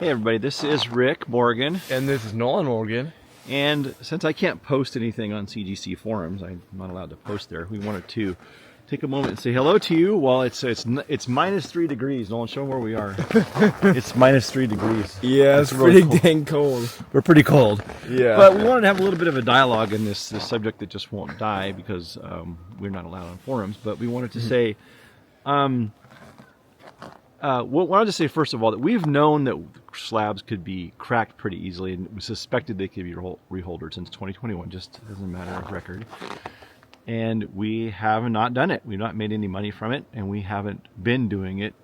Hey everybody, this is Rick Morgan. And this is Nolan Morgan. And since I can't post anything on CGC forums, I'm not allowed to post there, we wanted to take a moment and say hello to you while it's minus 3 degrees. Nolan, show them where we are. It's minus 3 degrees. Yeah, it's really pretty dang cold. We're pretty cold. Yeah. But we wanted to have a little bit of a dialogue in this subject that just won't die because we're not allowed on forums. But we wanted to say... wanted to say first of all that we've known that slabs could be cracked pretty easily, and we suspected they could be reholdered since 2021. Just as a matter of record, and we have not done it. We've not made any money from it, and we haven't been doing it.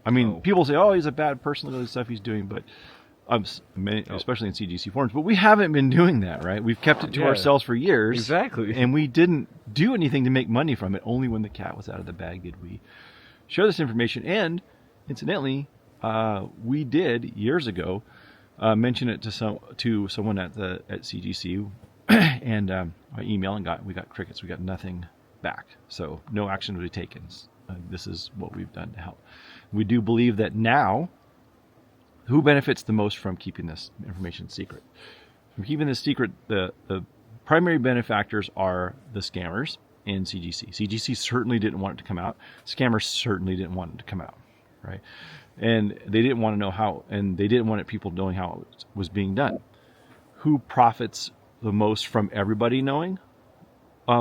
I mean, people say, "Oh, he's a bad person. Look at the stuff he's doing," but especially in CGC forums. But we haven't been doing that, right? We've kept it to ourselves for years, exactly, and we didn't do anything to make money from it. Only when the cat was out of the bag did we share this information. And incidentally, we did years ago mention it to someone at CGC, and by email, and we got crickets. We got nothing back, so no action was taken. This is what we've done to help. We do believe that now, who benefits the most from keeping this information secret? From keeping this secret, the primary benefactors are the scammers in CGC. CGC certainly didn't want it to come out. Scammers certainly didn't want it to come out. Right, and they didn't want to know how, and they didn't want people knowing how it was being done. Who profits the most from everybody knowing?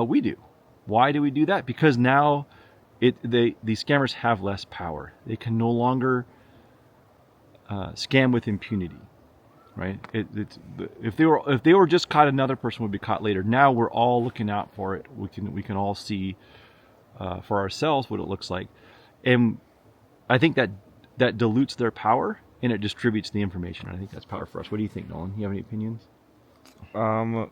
We do. Why do we do that? Because now, these scammers have less power. They can no longer scam with impunity. Right? If they were just caught, another person would be caught later. Now we're all looking out for it. We can all see for ourselves what it looks like, and I think that dilutes their power and it distributes the information. I think that's power for us. What do you think, Nolan? You have any opinions? No,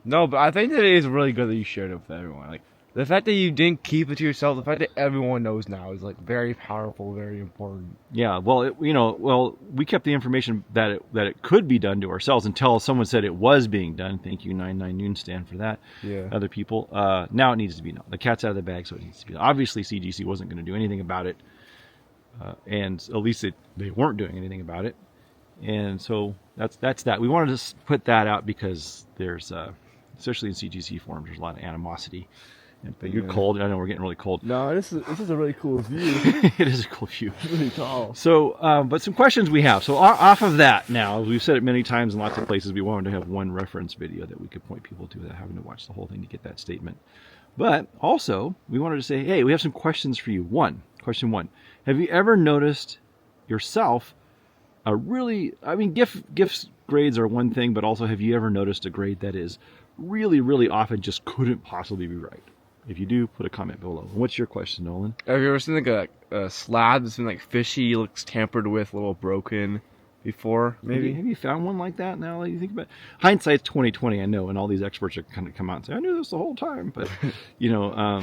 but I think that it is really good that you shared it with everyone. Like the fact that you didn't keep it to yourself, the fact that everyone knows now is like very powerful, very important. Yeah, well, we kept the information that it could be done to ourselves until someone said it was being done. Thank you, 99 Noon Stand, for that. Yeah. Other people. Now it needs to be known. The cat's out of the bag, so it needs to be known. Obviously, CGC wasn't going to do anything about it. And at least they weren't doing anything about it, and so that's that. We wanted to put that out because there's, especially in CGC forums, there's a lot of animosity. But you're cold. I know we're getting really cold. No, this is a really cool view. It is a cool view. It's really tall. So, but some questions we have. So off of that, now we've said it many times in lots of places. We wanted to have one reference video that we could point people to without having to watch the whole thing to get that statement. But also, we wanted to say, hey, we have some questions for you. Question one. Have you ever noticed yourself gifts grades are one thing, but also have you ever noticed a grade that is really, really often just couldn't possibly be right? If you do, put a comment below. What's your question, Nolan? Have you ever seen like a slab that's been like fishy, looks tampered with, a little broken before? Maybe. Have you found one like that now that you think about it? Hindsight's 2020, I know, and all these experts are kind of come out and say, I knew this the whole time. But,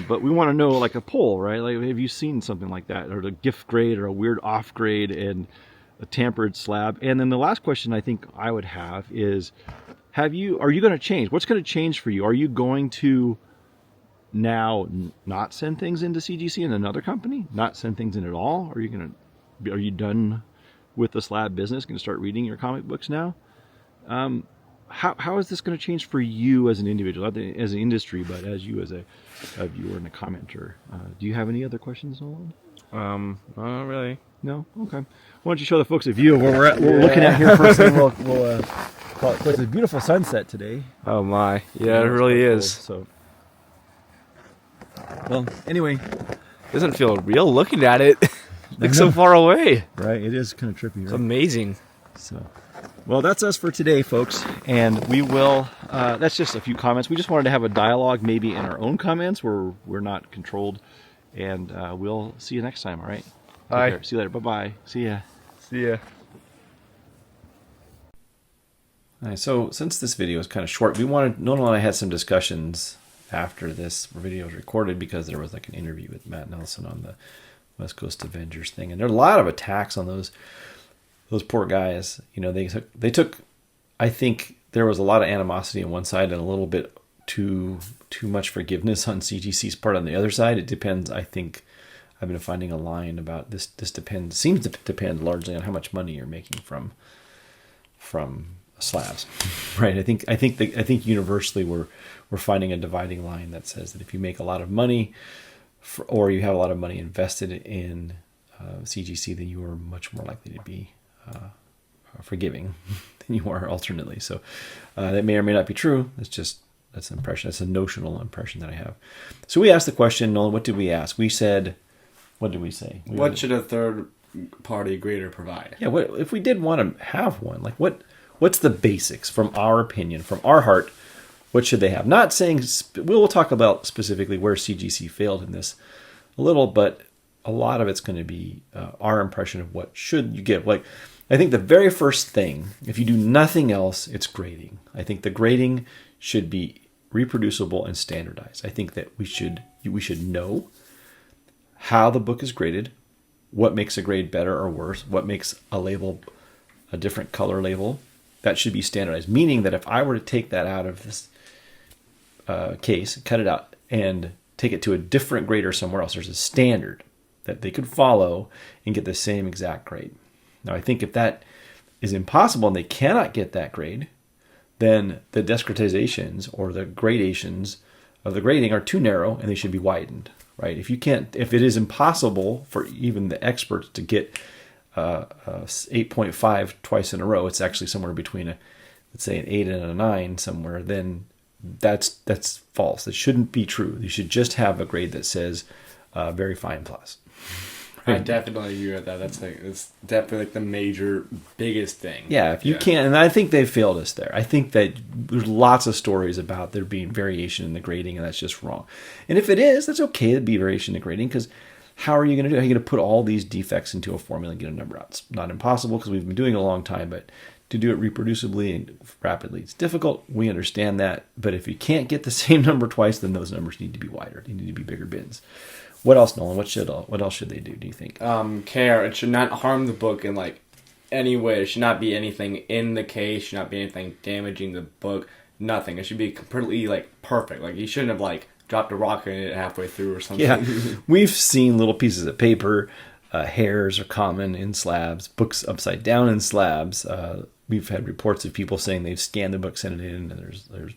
but we want to know like a poll, right? Like, have you seen something like that? Or a gift grade or a weird off grade and a tampered slab? And then the last question I think I would have is, are you going to change? What's going to change for you? Are you going to now not send things into CGC in another company? Not send things in at all? Are you done with the slab business? Going to start reading your comic books now? How is this going to change for you as an individual, not as an industry, but as you as a viewer and a commenter? Do you have any other questions, Nolan? Not really. No? Okay. Why don't you show the folks a view of where we're at? We're looking at here first, and we'll call it. It's a beautiful sunset today. Oh my! Yeah, it really is. So, well, anyway, doesn't feel real looking at it. Looks so far away. Right, it is kind of trippy. Right? It's amazing. So, well, that's us for today, folks, and we will. That's just a few comments. We just wanted to have a dialogue, maybe in our own comments, where we're not controlled, and we'll see you next time. All right. Bye. Take care. See you later. Bye-bye. See ya. See ya. All right, so since this video is kind of short, Nolan and I had some discussions after this video was recorded because there was like an interview with Matt Nelson on the West Coast Avengers thing, and there are a lot of attacks on those poor guys. They took. I think there was a lot of animosity on one side and a little bit too much forgiveness on CGC's part on the other side. It depends. I think I've been finding a line about this. This seems to depend largely on how much money you're making from slabs, right? I think universally we're finding a dividing line that says that if you make a lot of money, or you have a lot of money invested in CGC, then you are much more likely to be forgiving than you are alternately. So that may or may not be true. That's an impression. That's a notional impression that I have. So we asked the question, Nolan. What did we ask? We said, what did we say? What should a third party grader provide? Yeah. What if we did want to have one? Like what's the basics from our opinion, from our heart? What should they have? Not saying we'll talk about specifically where CGC failed in this a little, but a lot of it's going to be our impression of what should you give. Like, I think the very first thing, if you do nothing else, it's grading. I think the grading should be reproducible and standardized. I think that we should know how the book is graded, what makes a grade better or worse, what makes a label a different color label. That should be standardized, meaning that if I were to take that out of this case, cut it out, and take it to a different grader somewhere else, there's a standard that they could follow and get the same exact grade. Now, I think if that is impossible and they cannot get that grade, then the discretizations or the gradations of the grading are too narrow and they should be widened, right? If it is impossible for even the experts to get 8.5 twice in a row, it's actually somewhere between let's say an 8 and a 9 somewhere, then that's false. That shouldn't be true. You should just have a grade that says very fine plus. I definitely agree with that. It's definitely the biggest thing. Yeah, if you can't, and I think they failed us there. I think that there's lots of stories about there being variation in the grading, and that's just wrong. And if it is, that's okay to be variation in the grading, because how are you going to do it? How are you going to put all these defects into a formula and get a number out? It's not impossible because we've been doing it a long time, but to do it reproducibly and rapidly, it's difficult. We understand that. But if you can't get the same number twice, then those numbers need to be wider. They need to be bigger bins. What else, Nolan? What else should they do you think? Care. It should not harm the book in any way. There should not be anything in the case. Should not be anything damaging the book. Nothing. It should be completely perfect. You shouldn't have dropped a rock in it halfway through or something. Yeah, we've seen little pieces of paper. Hairs are common in slabs. Books upside down in slabs. We've had reports of people saying they've scanned the book, sent it in, and there's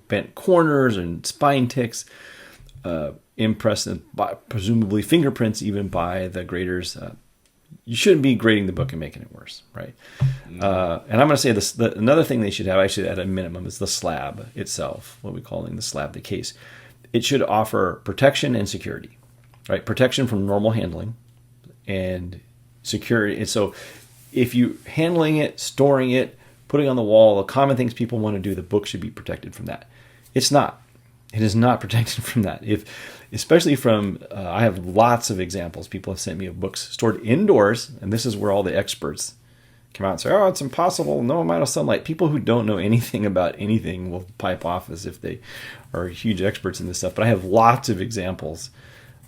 bent corners and spine ticks. Impressed by presumably fingerprints even by the graders. You shouldn't be grading the book and making it worse, right? And I'm going to say this. Another thing they should have, actually at a minimum, is the slab itself. What we're calling the slab, the case. It should offer protection and security, right? Protection from normal handling and security. And so, if you handling it, storing it, putting on the wall, the common things people want to do, the book should be protected from that. It's not. It is not protected from that. Especially from, I have lots of examples. People have sent me of books stored indoors, and this is where all the experts come out and say, "Oh, it's impossible. No amount of sunlight." People who don't know anything about anything will pipe off as if they are huge experts in this stuff. But I have lots of examples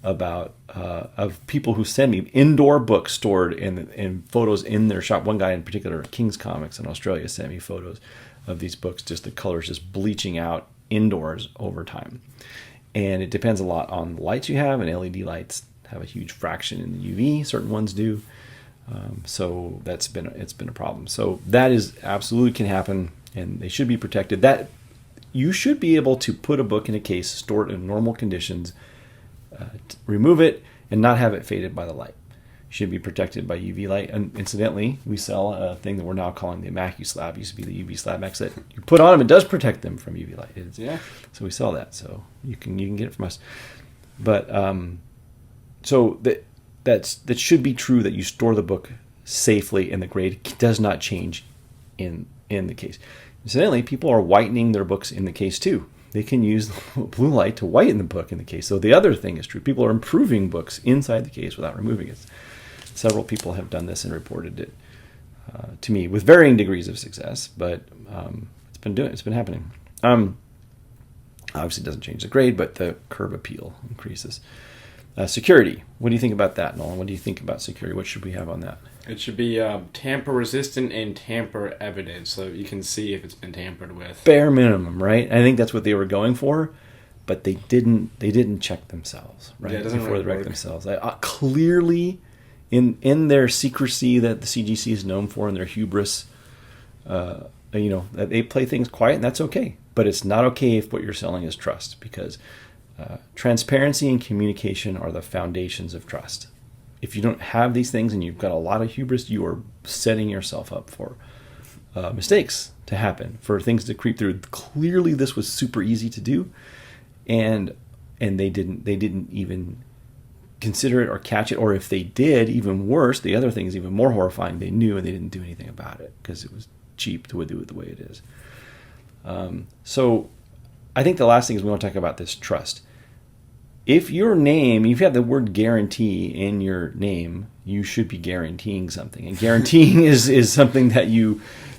about of people who send me indoor books stored in photos in their shop. One guy in particular, King's Comics in Australia, sent me photos of these books, just the colors just bleaching out indoors over time. And it depends a lot on the lights you have, and LED lights have a huge fraction in the UV. Certain ones do. So it's been a problem. So that is absolutely can happen, and they should be protected. That you should be able to put a book in a case, store it in normal conditions, remove it, and not have it faded by the light. Should be protected by UV light. And incidentally, we sell a thing that we're now calling the MacuSlab. It used to be the UV Slab Max that you put on them. It does protect them from UV light. So we sell that. So you can get it from us. But so that should be true, that you store the book safely and the grade does not change in the case. Incidentally, people are whitening their books in the case too. They can use blue light to whiten the book in the case. So the other thing is true. People are improving books inside the case without removing it. Several people have done this and reported it to me with varying degrees of success, but it's been happening. Obviously, it doesn't change the grade, but the curb appeal increases. Security. What do you think about that, Nolan? What do you think about security? What should we have on that? It should be tamper resistant and tamper evident, so you can see if it's been tampered with. Bare minimum, right? I think that's what they were going for. but they didn't check themselves, right? Yeah, it doesn't before really they wreck work. themselves. Clearly, in their secrecy that the CGC is known for and their hubris, that they play things quiet, and that's okay. But it's not okay if what you're selling is trust, because transparency and communication are the foundations of trust. If you don't have these things and you've got a lot of hubris, you are setting yourself up for mistakes to happen, for things to creep through. Clearly, this was super easy to do, and they didn't even consider it or catch it, or if they did, even worse. The other thing is even more horrifying. They knew and they didn't do anything about it because it was cheap to do it the way it is. So, I think the last thing is we want to talk about this trust. If your name, if you have the word guarantee in your name, you should be guaranteeing something. And guaranteeing is something that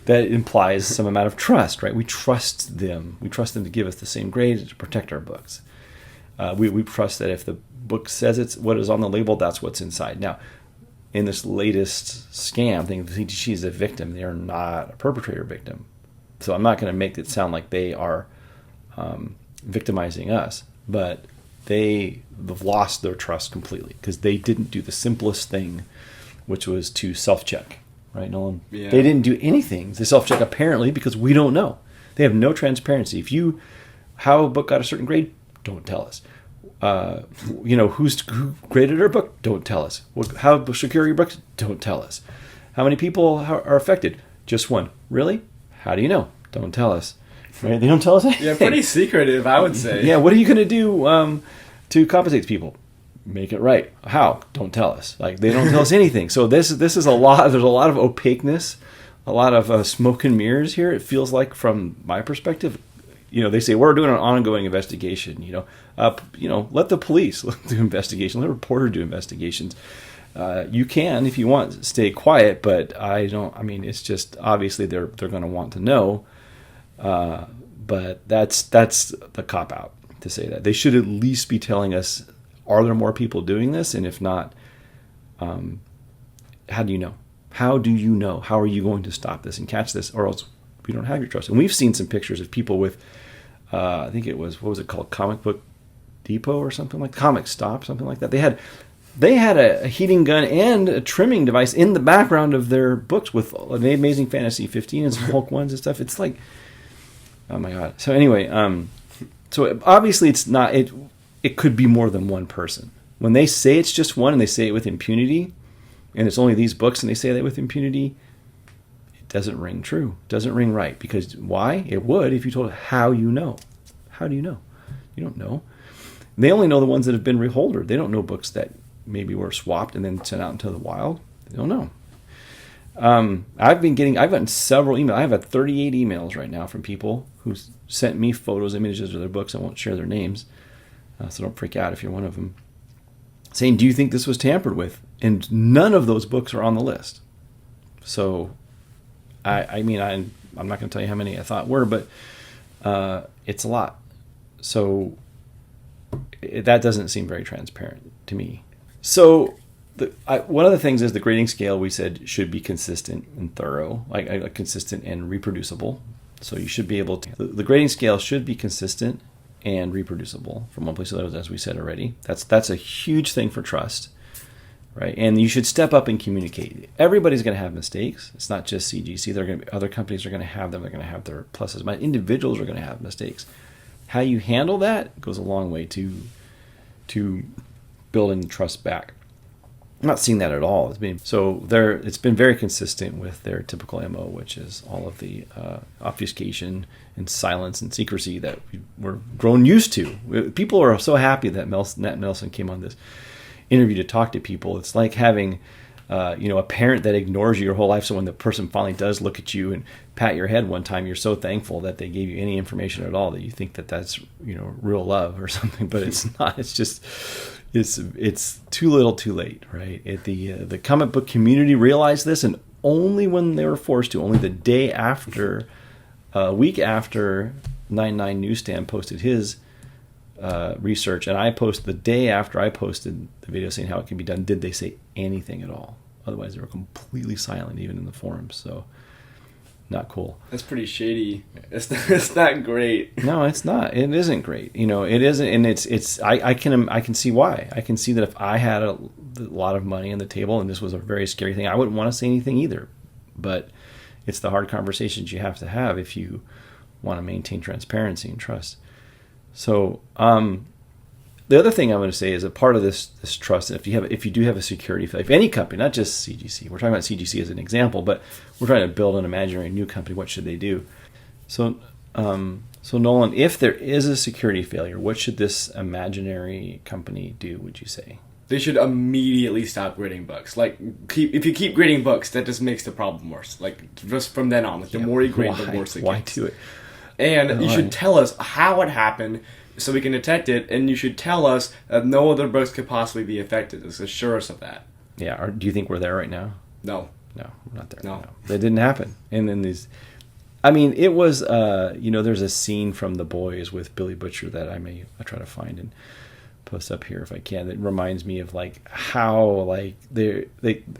implies some amount of trust, right? We trust them. We trust them to give us the same grade to protect our books. We trust that if the book says it's what is on the label, that's what's inside. Now, in this latest scam thing, the CGC is a victim. They are not a perpetrator victim. So I'm not going to make it sound like they are victimizing us, but they've lost their trust completely because they didn't do the simplest thing, which was to self-check, right, Nolan? Yeah. They didn't do anything to self-check, apparently, because we don't know. They have no transparency. How a book got a certain grade, don't tell us. Who graded our book, don't tell us. How secure are your books, don't tell us. How many people are affected? Just one. Really? How do you know? Don't tell us. Right? They don't tell us anything. Yeah, pretty secretive, I would say. Yeah, what are you going to do to compensate people? Make it right. How? Don't tell us. Like, they don't tell us anything. So this is a lot. There's a lot of opaqueness, a lot of smoke and mirrors here. It feels like, from my perspective, they say we're doing an ongoing investigation. Let the police do investigation. Let a reporter do investigations. You can, if you want, stay quiet, but I don't. I mean, it's just obviously they're going to want to know. But that's the cop out to say that. They should at least be telling us, are there more people doing this? And if not, how do you know? How do you know? How are you going to stop this and catch this? Or else we don't have your trust. And we've seen some pictures of people with, I think it was, what was it called? Comic Book Depot or something like Comic Stop, something like that. They had a heating gun and a trimming device in the background of their books with the Amazing Fantasy 15 and some Hulk ones and stuff. It's like, oh my God. So anyway, so obviously it's not, it could be more than one person. When they say it's just one and they say it with impunity, and it's only these books and they say that with impunity, it doesn't ring true. It doesn't ring right. Because why? It would if you told how you know. How do you know? You don't know. They only know the ones that have been reholdered. They don't know books that maybe were swapped and then sent out into the wild. They don't know. I've gotten several emails. I have 38 emails right now from people who sent me photos, images of their books. I won't share their names, so don't freak out if you're one of them. Saying, do you think this was tampered with? And none of those books are on the list. So, I'm not going to tell you how many I thought were, but it's a lot. So that doesn't seem very transparent to me. So one of the things is the grading scale we said should be consistent and thorough, like consistent and reproducible. So you should be able to, the grading scale should be consistent and reproducible from one place to the other, as we said already. That's a huge thing for trust, right? And you should step up and communicate. Everybody's going to have mistakes. It's not just CGC. They're going to be, other companies are going to have them. They're going to have their pluses. But individuals are going to have mistakes. How you handle that goes a long way to building trust back. I'm not seeing that at all. It's been very consistent with their typical MO, which is all of the obfuscation and silence and secrecy that we're grown used to. People are so happy that Nat Nelson came on this interview to talk to people. It's like having a parent that ignores you your whole life. So when the person finally does look at you and pat your head one time, you're so thankful that they gave you any information at all that you think that that's real love or something. But it's not. It's just it's too little, too late, right? The comic book community realized this, and only when they were forced to, only the day after, a week after 99 Newsstand posted his research, and I posted the day after I posted the video saying how it can be done, did they say anything at all. Otherwise, they were completely silent, even in the forums. So not cool. That's pretty shady. It's not great. No, it's not. It isn't great. It isn't, and it's. I can see why. I can see that if I had a lot of money on the table and this was a very scary thing, I wouldn't want to say anything either. But it's the hard conversations you have to have if you want to maintain transparency and trust. So, the other thing I'm going to say is a part of this trust. If you do have a security failure, if any company, not just CGC, we're talking about CGC as an example, but we're trying to build an imaginary new company. What should they do? So Nolan, if there is a security failure, what should this imaginary company do? Would you say? They should immediately stop grading books. Like, if you keep grading books, that just makes the problem worse. Like, just from then on, like, the more you grade, the worse it gets. Why do it? And you should tell us how it happened so we can detect it, and you should tell us that no other books could possibly be affected. Just assure us of that. Yeah. Or do you think we're there right now? No. No, we're not there. No. That didn't happen. And then it was, there's a scene from The Boys with Billy Butcher that I try to find and post up here if I can. That reminds me of like how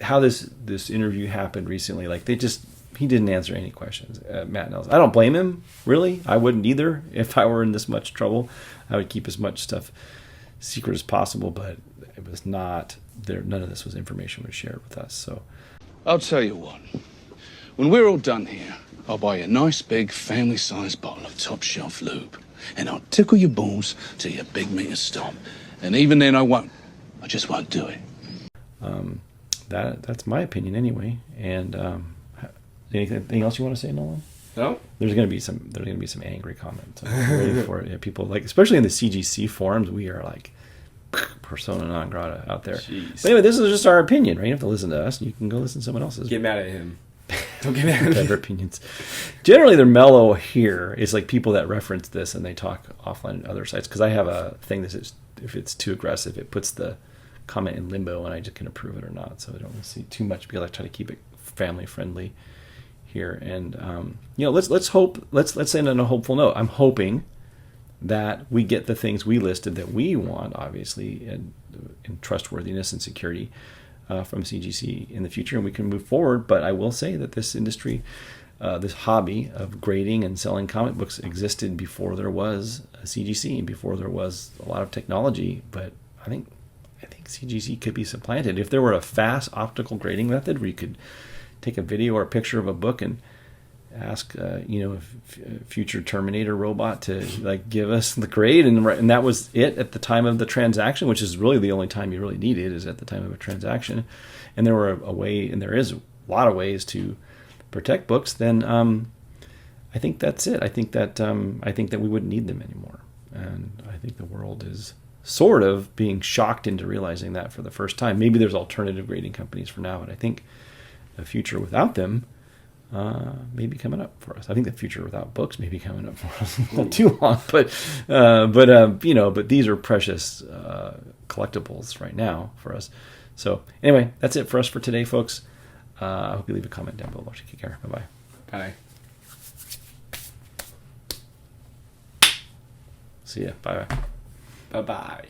how this interview happened recently. Like he didn't answer any questions. Matt Nelson. I don't blame him, really. I wouldn't either. If I were in this much trouble, I would keep as much stuff secret as possible, but it was not there. None of this was information was shared with us. So I'll tell you what. When we're all done here, I'll buy you a nice big family-sized bottle of top-shelf lube, and I'll tickle your balls till your big meters stop. And even then, I just won't do it. That's my opinion anyway. And anything else you want to say, Nolan? No? There's going to be some angry comments. I'm ready for it. Yeah, people like, especially in the CGC forums, we are like persona non grata out there. Jeez. But anyway, this is just our opinion, right? You have to listen to us. You can go listen to someone else's. Get mad at him. Don't get mad at me. Better opinions. Generally, they're mellow here. It's like people that reference this and they talk offline on other sites. Because I have a thing that says if it's too aggressive, it puts the comment in limbo, and I just can approve it or not. So I don't see too much because I try to keep it family friendly here. And let's hope. Let's end on a hopeful note. I'm hoping that we get the things we listed that we want, obviously, in trustworthiness and security. From CGC in the future, and we can move forward. But I will say that this industry, this hobby of grading and selling comic books existed before there was a CGC and before there was a lot of technology. But I think CGC could be supplanted if there were a fast optical grading method where you could take a video or a picture of a book and ask a future Terminator robot to like give us the grade, and that was it at the time of the transaction, which is really the only time you really need it, is at the time of a transaction. And there were a way, and there is a lot of ways to protect books. Then I think that's it. I think that we wouldn't need them anymore, and I think the world is sort of being shocked into realizing that for the first time. Maybe there's alternative grading companies for now, but I think the future without them may be coming up for us. I think the future without books may be coming up for us. Not too long, but these are precious collectibles right now for us. So anyway, that's it for us for today, folks. I hope you leave a comment down below. Take care. Bye bye. Bye. See ya. Bye bye. Bye-bye.